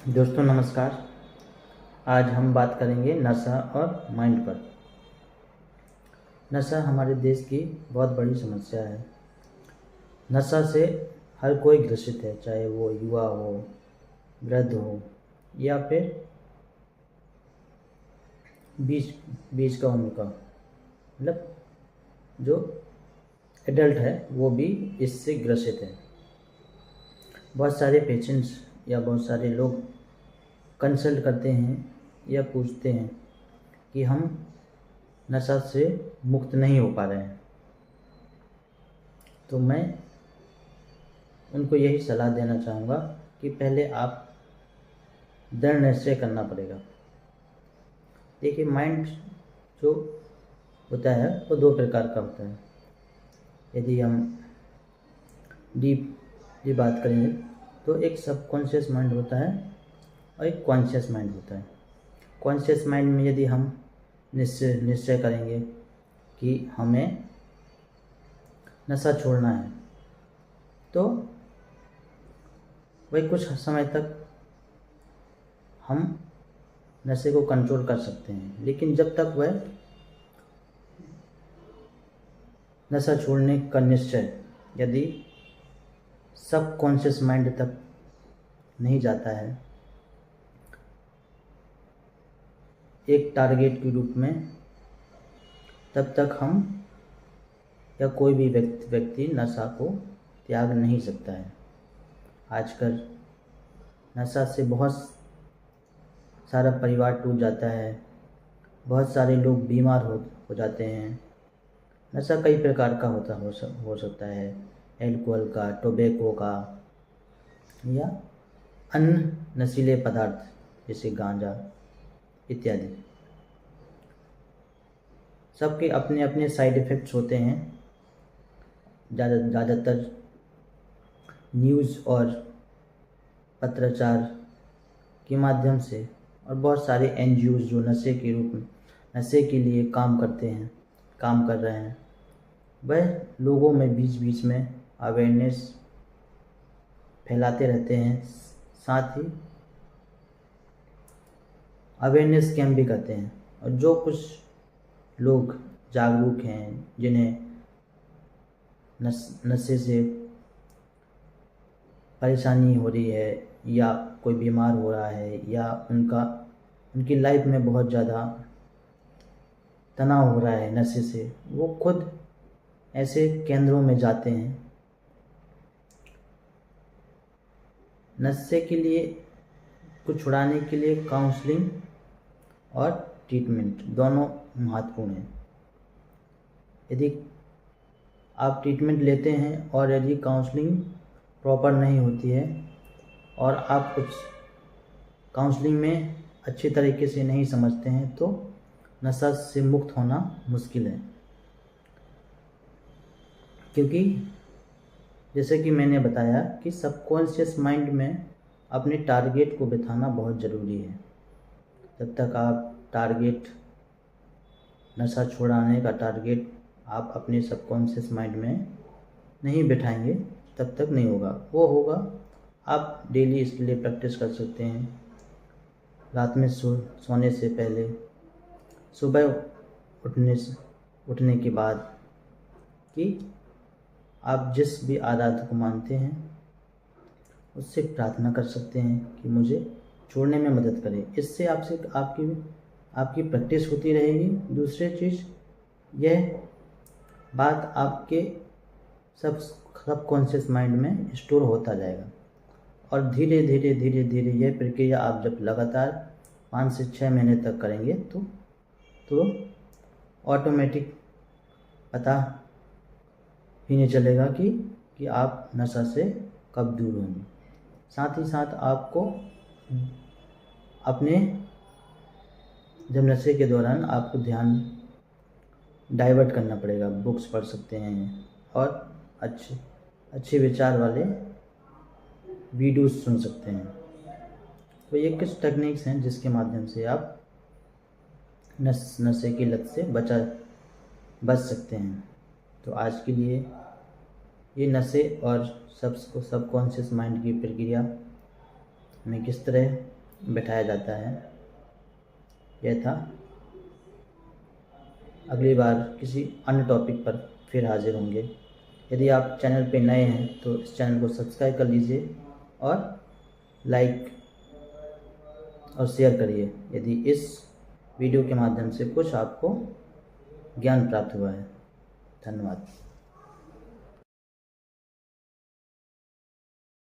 दोस्तों नमस्कार। आज हम बात करेंगे नशा और माइंड पर। नशा हमारे देश की बहुत बड़ी समस्या है। नशा से हर कोई ग्रसित है, चाहे वो युवा हो, वृद्ध हो या फिर बीच बीच का उम्र का, मतलब जो एडल्ट है वो भी इससे ग्रसित है। बहुत सारे पेशेंट्स या बहुत सारे लोग कंसल्ट करते हैं या पूछते हैं कि हम नशा से मुक्त नहीं हो पा रहे हैं। तो मैं उनको यही सलाह देना चाहूँगा कि पहले आप दृढ़ निश्चय करना पड़ेगा। देखिए, माइंड जो होता है वो दो प्रकार का होता है। यदि हम डीपली बात करेंगे तो एक सबकॉन्शियस माइंड होता है और एक कॉन्शियस माइंड होता है। कॉन्शियस माइंड में यदि हम निश्चय करेंगे कि हमें नशा छोड़ना है तो वही कुछ समय तक हम नशे को कंट्रोल कर सकते हैं, लेकिन जब तक वह नशा छोड़ने का निश्चय यदि सबकॉन्शियस माइंड तक नहीं जाता है एक टारगेट के रूप में, तब तक हम या कोई भी व्यक्ति नशा को त्याग नहीं सकता है। आजकल नशा से बहुत सारा परिवार टूट जाता है, बहुत सारे लोग बीमार हो जाते हैं। नशा कई प्रकार का हो सकता है, एल्कोहल का, टोबैको का या अन्य नशीले पदार्थ जैसे गांजा इत्यादि। सबके अपने अपने साइड इफ़ेक्ट्स होते हैं। ज़्यादातर न्यूज़ और पत्राचार के माध्यम से और बहुत सारे एनजीओ जो नशे के लिए काम कर रहे हैं, वह लोगों में बीच में अवेयरनेस फैलाते रहते हैं। साथ ही अवेयरनेस कैंप भी करते हैं, और जो कुछ लोग जागरूक हैं, जिन्हें नशे से परेशानी हो रही है या कोई बीमार हो रहा है या उनकी लाइफ में बहुत ज़्यादा तनाव हो रहा है नशे से, वो खुद ऐसे केंद्रों में जाते हैं। नशे के लिए को छुड़ाने के लिए काउंसलिंग और ट्रीटमेंट दोनों महत्वपूर्ण हैं। यदि आप ट्रीटमेंट लेते हैं और यदि काउंसलिंग प्रॉपर नहीं होती है और आप कुछ काउंसलिंग में अच्छे तरीके से नहीं समझते हैं तो नशा से मुक्त होना मुश्किल है। क्योंकि जैसे कि मैंने बताया कि सबकॉन्शियस माइंड में अपने टारगेट को बिठाना बहुत ज़रूरी है। जब तक आप नशा छुड़ाने का टारगेट आप अपने सबकॉन्शियस माइंड में नहीं बिठाएंगे तब तक नहीं होगा। वो होगा, आप डेली इसके लिए प्रैक्टिस कर सकते हैं। रात में सोने से पहले, सुबह उठने के बाद, कि आप जिस भी आराध्य को मानते हैं उससे प्रार्थना कर सकते हैं कि मुझे छोड़ने में मदद करें। इससे आपकी प्रैक्टिस होती रहेगी। दूसरी चीज़, यह बात आपके सबकॉन्शियस माइंड में स्टोर होता जाएगा, और धीरे धीरे यह प्रक्रिया आप जब लगातार 5 से 6 महीने तक करेंगे तो ऑटोमेटिक पता ही नहीं चलेगा कि आप नशा से कब दूर होंगे। साथ ही साथ आपको जब नशे के दौरान आपको ध्यान डाइवर्ट करना पड़ेगा। बुक्स पढ़ सकते हैं और अच्छे विचार वाले वीडियोस सुन सकते हैं। तो ये कुछ टेक्निक्स हैं जिसके माध्यम से आप नशे की लत से बच सकते हैं। तो आज के लिए ये नशे और सबकॉन्शियस माइंड की प्रक्रिया में किस तरह बैठाया जाता है। यह था। अगली बार किसी अन्य टॉपिक पर फिर हाजिर होंगे। यदि आप चैनल पे नए हैं तो इस चैनल को सब्सक्राइब कर लीजिए और लाइक और शेयर करिए यदि इस वीडियो के माध्यम से कुछ आपको ज्ञान प्राप्त हुआ है। धन्यवाद।